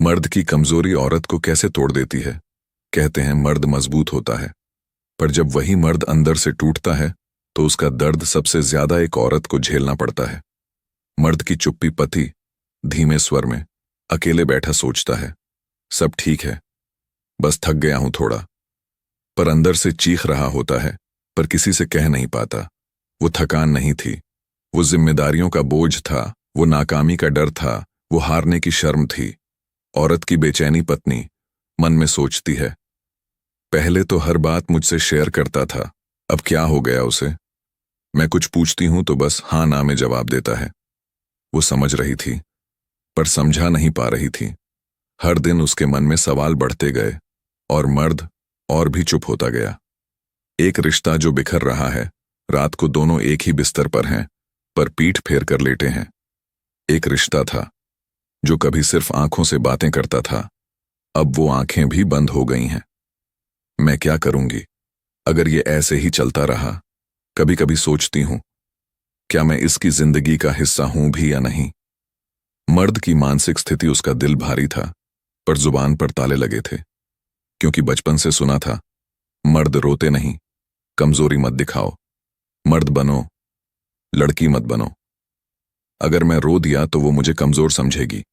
मर्द की कमजोरी औरत को कैसे तोड़ देती है। कहते हैं मर्द मजबूत होता है, पर जब वही मर्द अंदर से टूटता है तो उसका दर्द सबसे ज्यादा एक औरत को झेलना पड़ता है। मर्द की चुप्पी पति धीमे स्वर में अकेले बैठा सोचता है, सब ठीक है, बस थक गया हूं थोड़ा। पर अंदर से चीख रहा होता है, पर किसी से कह नहीं पाता। वो थकान नहीं थी, वो जिम्मेदारियों का बोझ था, वो नाकामी का डर था, वो हारने की शर्म थी। औरत की बेचैनी पत्नी मन में सोचती है, पहले तो हर बात मुझसे शेयर करता था, अब क्या हो गया उसे। मैं कुछ पूछती हूं तो बस हाँ ना में जवाब देता है। वो समझ रही थी, पर समझा नहीं पा रही थी। हर दिन उसके मन में सवाल बढ़ते गए और मर्द और भी चुप होता गया। एक रिश्ता जो बिखर रहा है, रात को दोनों एक ही बिस्तर पर हैं, पर पीठ फेर कर लेटे हैं। एक रिश्ता था जो कभी सिर्फ आंखों से बातें करता था, अब वो आंखें भी बंद हो गई हैं। मैं क्या करूंगी अगर ये ऐसे ही चलता रहा। कभी कभी सोचती हूं, क्या मैं इसकी जिंदगी का हिस्सा हूं भी या नहीं। मर्द की मानसिक स्थिति, उसका दिल भारी था, पर जुबान पर ताले लगे थे, क्योंकि बचपन से सुना था, मर्द रोते नहीं, कमजोरी मत दिखाओ, मर्द बनो, लड़की मत बनो। अगर मैं रो दिया तो वो मुझे कमजोर समझेगी,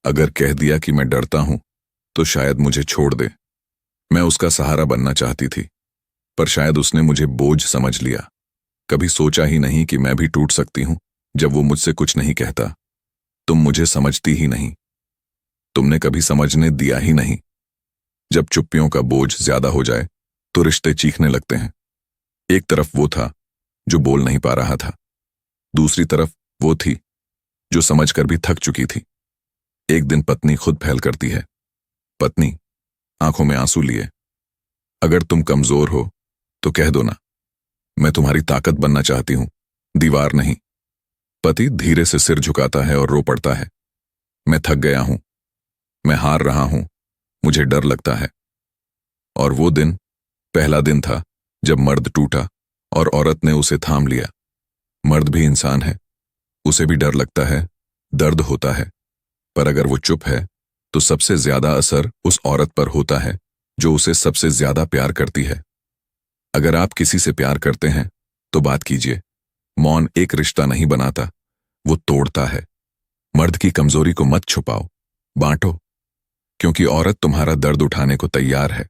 अगर कह दिया कि मैं डरता हूं तो शायद मुझे छोड़ दे। मैं उसका सहारा बनना चाहती थी, पर शायद उसने मुझे बोझ समझ लिया। कभी सोचा ही नहीं कि मैं भी टूट सकती हूं जब वो मुझसे कुछ नहीं कहता। तुम मुझे समझती ही नहीं, तुमने कभी समझने दिया ही नहीं। जब चुप्पियों का बोझ ज्यादा हो जाए तो रिश्ते चीखने लगते हैं। एक तरफ वो था जो बोल नहीं पा रहा था, दूसरी तरफ वो थी जो समझकर भी थक चुकी थी। एक दिन पत्नी खुद पहल करती है। पत्नी आंखों में आंसू लिए, अगर तुम कमजोर हो तो कह दो ना, मैं तुम्हारी ताकत बनना चाहती हूं, दीवार नहीं। पति धीरे से सिर झुकाता है और रो पड़ता है, मैं थक गया हूं, मैं हार रहा हूं, मुझे डर लगता है। और वो दिन पहला दिन था जब मर्द टूटा और औरत ने उसे थाम लिया। मर्द भी इंसान है, उसे भी डर लगता है, दर्द होता है, पर अगर वो चुप है तो सबसे ज्यादा असर उस औरत पर होता है जो उसे सबसे ज्यादा प्यार करती है। अगर आप किसी से प्यार करते हैं तो बात कीजिए। मौन एक रिश्ता नहीं बनाता, वो तोड़ता है। मर्द की कमजोरी को मत छुपाओ, बांटो, क्योंकि औरत तुम्हारा दर्द उठाने को तैयार है।